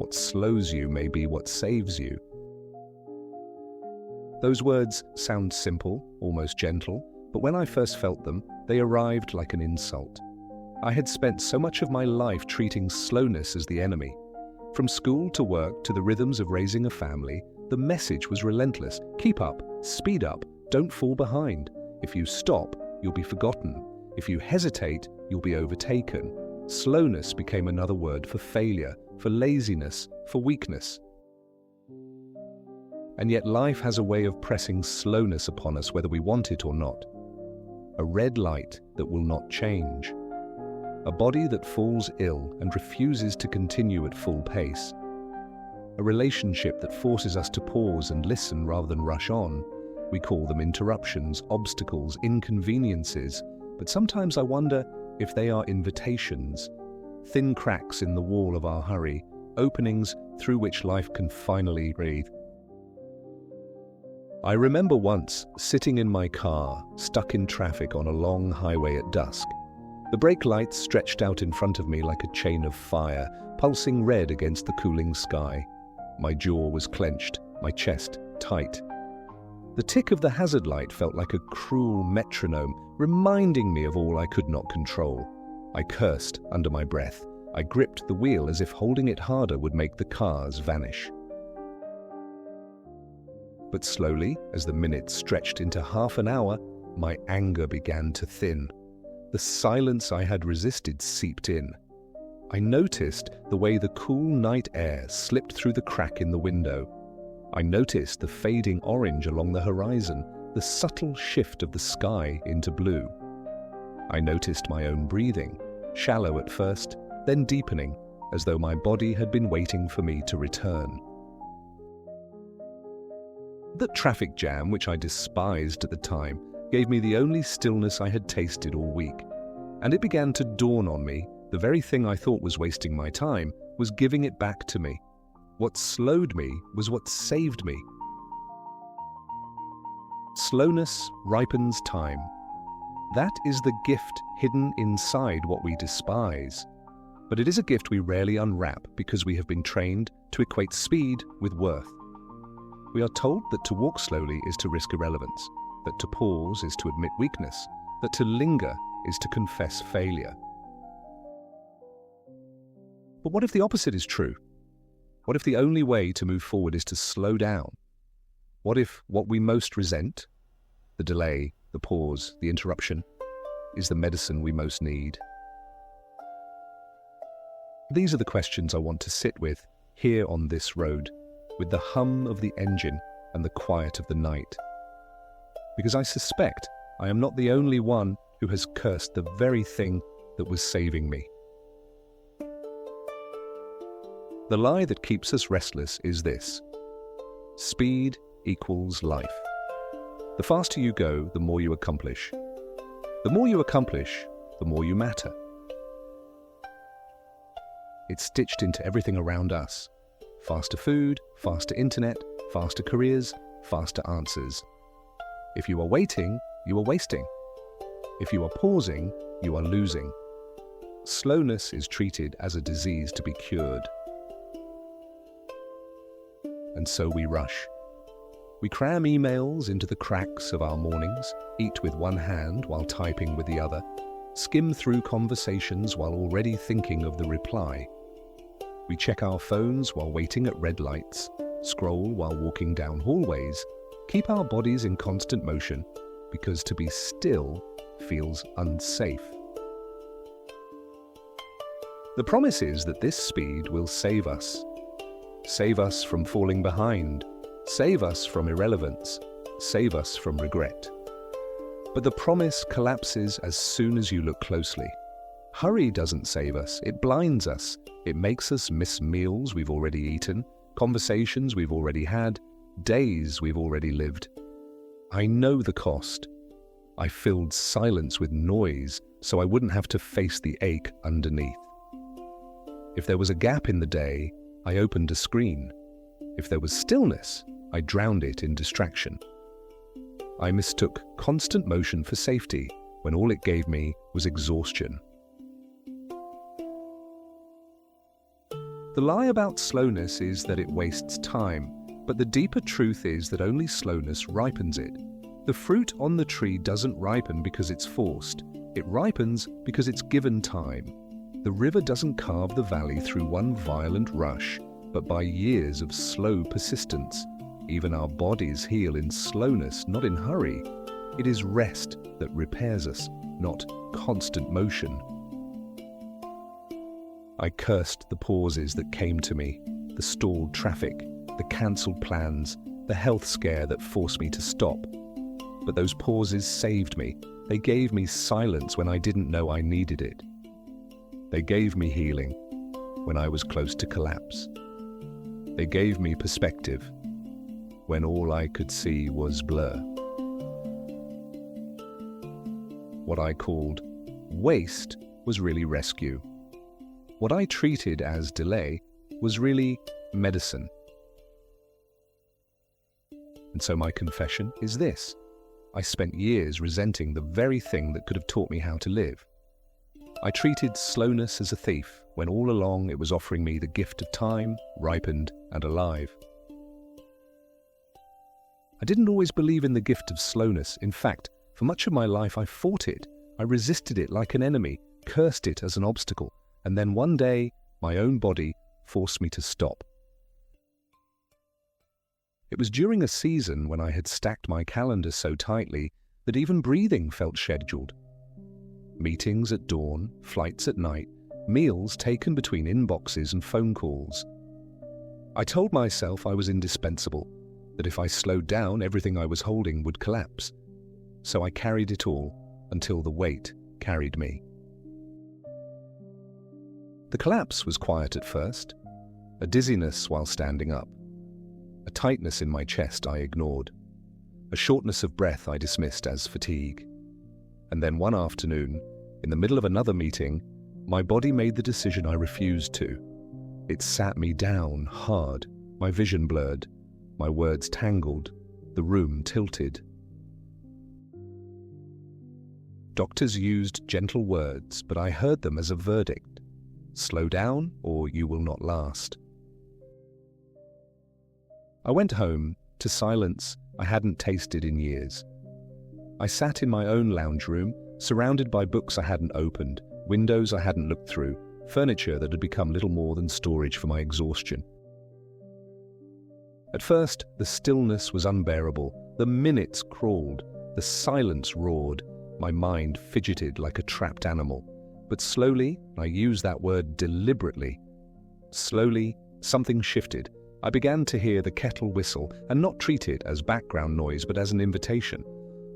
What slows you may be what saves you. Those words sound simple, almost gentle, but when I first felt them, they arrived like an insult. I had spent so much of my life treating slowness as the enemy. From school to work to the rhythms of raising a family, the message was relentless. Keep up, speed up, don't fall behind. If you stop, you'll be forgotten. If you hesitate, you'll be overtaken. Slowness became another word for failure, for laziness, for weakness. And yet life has a way of pressing slowness upon us whether we want it or not. A red light that will not change. A body that falls ill and refuses to continue at full pace. A relationship that forces us to pause and listen rather than rush on. We call them interruptions, obstacles, inconveniences, but sometimes I wonder if they are invitations, thin cracks in the wall of our hurry, openings through which life can finally breathe. I remember once sitting in my car, stuck in traffic on a long highway at dusk. The brake lights stretched out in front of me like a chain of fire, pulsing red against the cooling sky. My jaw was clenched, my chest tight. The tick of the hazard light felt like a cruel metronome, reminding me of all I could not control. I cursed under my breath. I gripped the wheel as if holding it harder would make the cars vanish. But slowly, as the minutes stretched into half an hour, my anger began to thin. The silence I had resisted seeped in. I noticed the way the cool night air slipped through the crack in the window. I noticed the fading orange along the horizon, the subtle shift of the sky into blue. I noticed my own breathing, shallow at first, then deepening, as though my body had been waiting for me to return. That traffic jam, which I despised at the time, gave me the only stillness I had tasted all week. And it began to dawn on me, the very thing I thought was wasting my time was giving it back to me. What slowed me was what saved me. Slowness ripens time. That is the gift hidden inside what we despise. But it is a gift we rarely unwrap because we have been trained to equate speed with worth. We are told that to walk slowly is to risk irrelevance, that to pause is to admit weakness, that to linger is to confess failure. But what if the opposite is true? What if the only way to move forward is to slow down? What if what we most resent, the delay, the pause, the interruption, is the medicine we most need? These are the questions I want to sit with here on this road, with the hum of the engine and the quiet of the night. Because I suspect I am not the only one who has cursed the very thing that was saving me. The lie that keeps us restless is this: speed equals life. The faster you go, the more you accomplish. The more you accomplish, the more you matter. It's stitched into everything around us. Faster food, faster internet, faster careers, faster answers. If you are waiting, you are wasting. If you are pausing, you are losing. Slowness is treated as a disease to be cured. And so we rush. We cram emails into the cracks of our mornings, eat with one hand while typing with the other, skim through conversations while already thinking of the reply. We check our phones while waiting at red lights, scroll while walking down hallways, keep our bodies in constant motion because to be still feels unsafe. The promise is that this speed will save us. Save us from falling behind. Save us from irrelevance. Save us from regret. But the promise collapses as soon as you look closely. Hurry doesn't save us. It blinds us. It makes us miss meals we've already eaten, conversations we've already had, days we've already lived. I know the cost. I filled silence with noise so I wouldn't have to face the ache underneath. If there was a gap in the day, I opened a screen. If there was stillness, I drowned it in distraction. I mistook constant motion for safety when all it gave me was exhaustion. The lie about slowness is that it wastes time, but the deeper truth is that only slowness ripens it. The fruit on the tree doesn't ripen because it's forced. It ripens because it's given time. The river doesn't carve the valley through one violent rush, but by years of slow persistence. Even our bodies heal in slowness, not in hurry. It is rest that repairs us, not constant motion. I cursed the pauses that came to me, the stalled traffic, the cancelled plans, the health scare that forced me to stop. But those pauses saved me. They gave me silence when I didn't know I needed it. They gave me healing when I was close to collapse. They gave me perspective when all I could see was blur. What I called waste was really rescue. What I treated as delay was really medicine. And so my confession is this: I spent years resenting the very thing that could have taught me how to live. I treated slowness as a thief, when all along it was offering me the gift of time, ripened and alive. I didn't always believe in the gift of slowness. In fact, for much of my life I fought it. I resisted it like an enemy, cursed it as an obstacle, and then one day, my own body forced me to stop. It was during a season when I had stacked my calendar so tightly that even breathing felt scheduled. Meetings at dawn, flights at night, meals taken between inboxes and phone calls. I told myself I was indispensable, that if I slowed down, everything I was holding would collapse. So I carried it all until the weight carried me. The collapse was quiet at first, a dizziness while standing up. A tightness in my chest I ignored. A shortness of breath I dismissed as fatigue. And then one afternoon, in the middle of another meeting, my body made the decision I refused to. It sat me down hard, my vision blurred, my words tangled, the room tilted. Doctors used gentle words, but I heard them as a verdict. Slow down, or you will not last. I went home to silence I hadn't tasted in years. I sat in my own lounge room, surrounded by books I hadn't opened, windows I hadn't looked through, furniture that had become little more than storage for my exhaustion. At first, the stillness was unbearable. The minutes crawled. The silence roared. My mind fidgeted like a trapped animal. But slowly, I use that word deliberately, slowly, something shifted. I began to hear the kettle whistle and not treat it as background noise but as an invitation.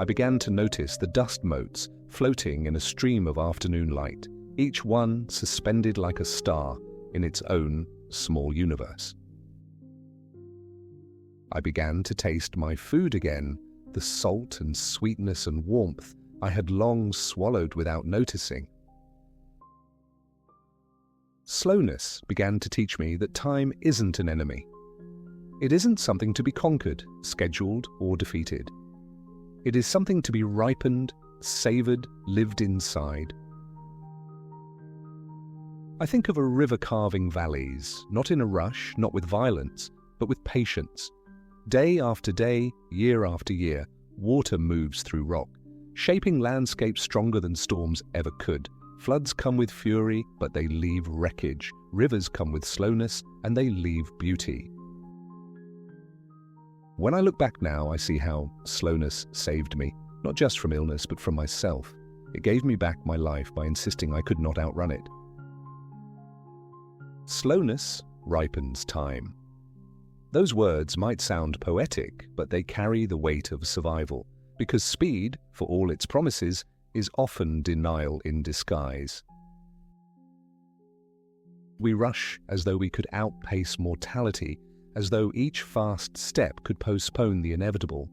I began to notice the dust motes floating in a stream of afternoon light, each one suspended like a star in its own small universe. I began to taste my food again, the salt and sweetness and warmth I had long swallowed without noticing. Slowness began to teach me that time isn't an enemy. It isn't something to be conquered, scheduled, or defeated. It is something to be ripened, savoured, lived inside. I think of a river carving valleys, not in a rush, not with violence, but with patience. Day after day, year after year, water moves through rock, shaping landscapes stronger than storms ever could. Floods come with fury, but they leave wreckage. Rivers come with slowness, and they leave beauty. When I look back now, I see how slowness saved me, not just from illness, but from myself. It gave me back my life by insisting I could not outrun it. Slowness ripens time. Those words might sound poetic, but they carry the weight of survival, because speed, for all its promises, is often denial in disguise. We rush as though we could outpace mortality, as though each fast step could postpone the inevitable.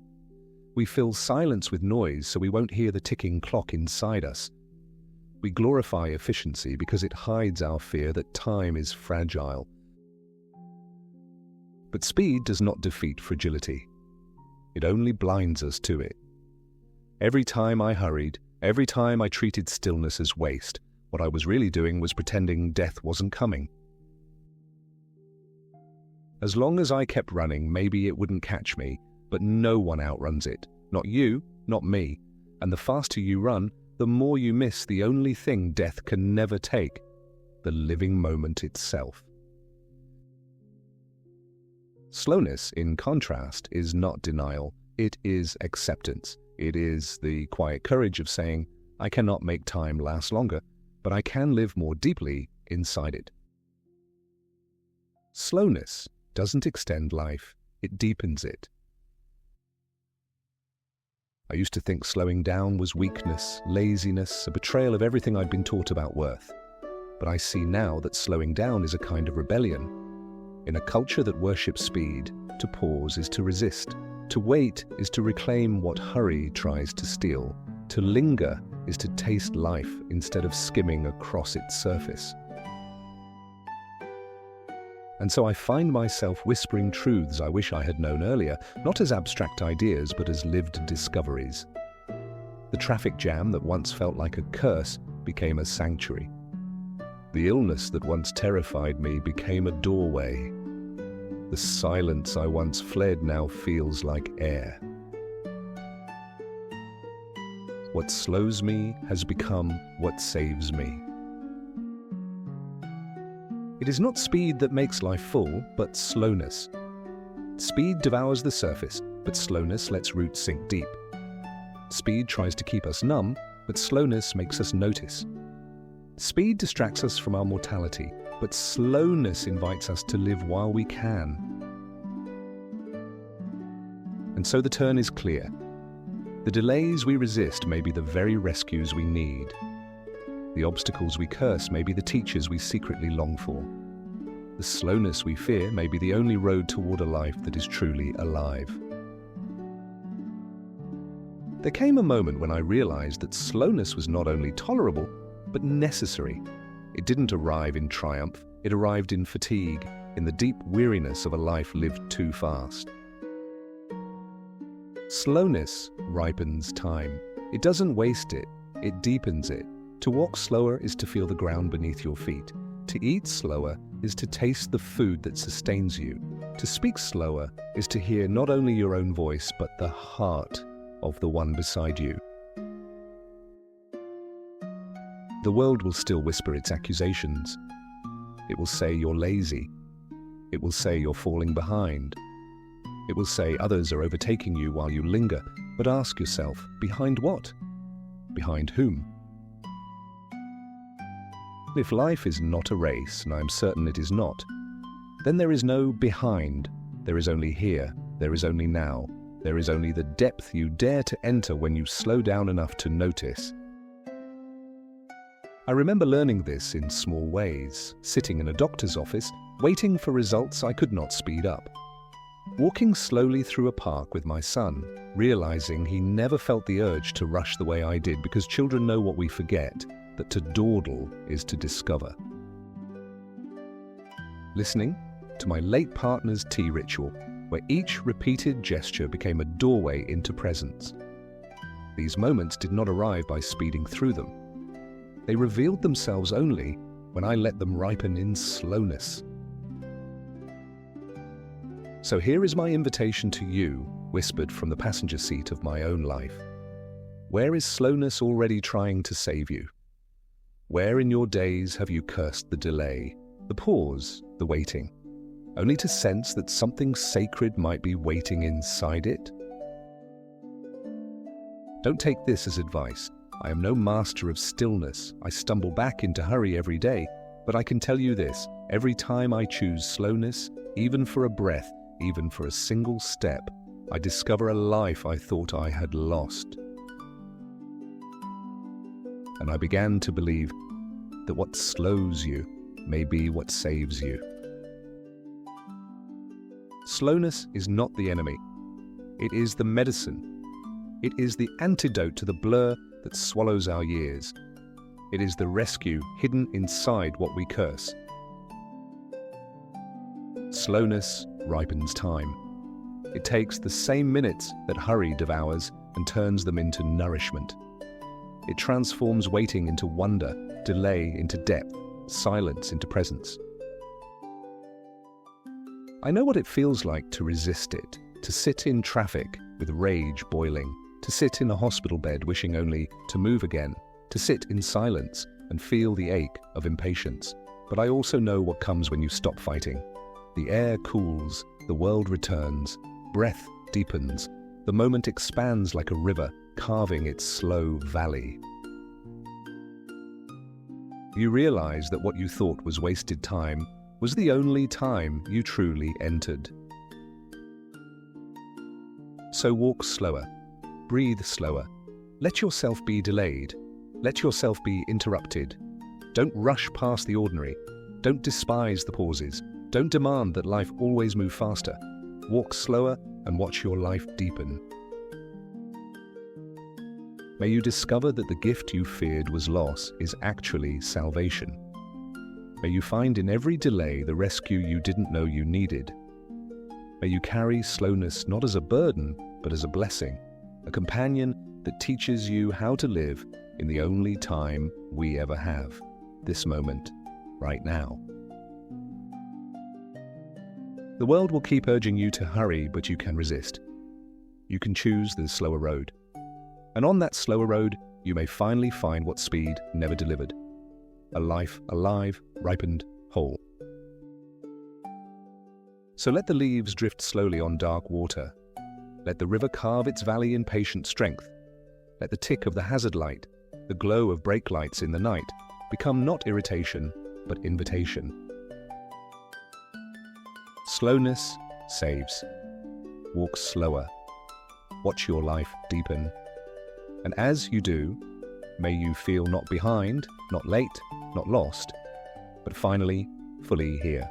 We fill silence with noise so we won't hear the ticking clock inside us. We glorify efficiency because it hides our fear that time is fragile. But speed does not defeat fragility. It only blinds us to it. Every time I hurried, every time I treated stillness as waste, what I was really doing was pretending death wasn't coming. As long as I kept running, maybe it wouldn't catch me, but no one outruns it. Not you, not me. And the faster you run, the more you miss the only thing death can never take, the living moment itself. Slowness, in contrast, is not denial. It is acceptance. It is the quiet courage of saying, I cannot make time last longer, but I can live more deeply inside it. Slowness doesn't extend life, it deepens it. I used to think slowing down was weakness, laziness, a betrayal of everything I'd been taught about worth. But I see now that slowing down is a kind of rebellion. In a culture that worships speed, to pause is to resist. To wait is to reclaim what hurry tries to steal. To linger is to taste life instead of skimming across its surface. And so I find myself whispering truths I wish I had known earlier, not as abstract ideas, but as lived discoveries. The traffic jam that once felt like a curse became a sanctuary. The illness that once terrified me became a doorway. The silence I once fled now feels like air. What slows me has become what saves me. It is not speed that makes life full, but slowness. Speed devours the surface, but slowness lets roots sink deep. Speed tries to keep us numb, but slowness makes us notice. Speed distracts us from our mortality, but slowness invites us to live while we can. And so the turn is clear. The delays we resist may be the very rescues we need. The obstacles we curse may be the teachers we secretly long for. The slowness we fear may be the only road toward a life that is truly alive. There came a moment when I realized that slowness was not only tolerable, but necessary. It didn't arrive in triumph, it arrived in fatigue, in the deep weariness of a life lived too fast. Slowness ripens time. It doesn't waste it, it deepens it. To walk slower is to feel the ground beneath your feet. To eat slower is to taste the food that sustains you. To speak slower is to hear not only your own voice, but the heart of the one beside you. The world will still whisper its accusations. It will say you're lazy. It will say you're falling behind. It will say others are overtaking you while you linger. But ask yourself, behind what? Behind whom? If life is not a race, and I am certain it is not, then there is no behind. There is only here. There is only now. There is only the depth you dare to enter when you slow down enough to notice. I remember learning this in small ways, sitting in a doctor's office, waiting for results I could not speed up. Walking slowly through a park with my son, realizing he never felt the urge to rush the way I did, because children know what we forget, that to dawdle is to discover. Listening to my late partner's tea ritual, where each repeated gesture became a doorway into presence. These moments did not arrive by speeding through them. They revealed themselves only when I let them ripen in slowness. So here is my invitation to you, whispered from the passenger seat of my own life. Where is slowness already trying to save you? Where in your days have you cursed the delay, the pause, the waiting, only to sense that something sacred might be waiting inside it? Don't take this as advice. I am no master of stillness. I stumble back into hurry every day, but I can tell you this, every time I choose slowness, even for a breath, even for a single step, I discover a life I thought I had lost. And I began to believe that what slows you may be what saves you. Slowness is not the enemy. It is the medicine. It is the antidote to the blur that swallows our years. It is the rescue hidden inside what we curse. Slowness ripens time. It takes the same minutes that hurry devours and turns them into nourishment. It transforms waiting into wonder, delay into depth, silence into presence. I know what it feels like to resist it, to sit in traffic with rage boiling, to sit in a hospital bed wishing only to move again, to sit in silence and feel the ache of impatience. But I also know what comes when you stop fighting. The air cools, the world returns, breath deepens, the moment expands like a river, carving its slow valley. You realize that what you thought was wasted time was the only time you truly entered. So walk slower, breathe slower, let yourself be delayed, let yourself be interrupted. Don't rush past the ordinary, don't despise the pauses, don't demand that life always move faster. Walk slower and watch your life deepen. May you discover that the gift you feared was loss is actually salvation. May you find in every delay the rescue you didn't know you needed. May you carry slowness not as a burden, but as a blessing, a companion that teaches you how to live in the only time we ever have, this moment, right now. The world will keep urging you to hurry, but you can resist. You can choose the slower road. And on that slower road, you may finally find what speed never delivered. A life alive, ripened, whole. So let the leaves drift slowly on dark water. Let the river carve its valley in patient strength. Let the tick of the hazard light, the glow of brake lights in the night, become not irritation, but invitation. Slowness saves. Walk slower. Watch your life deepen. And as you do, may you feel not behind, not late, not lost, but finally fully here.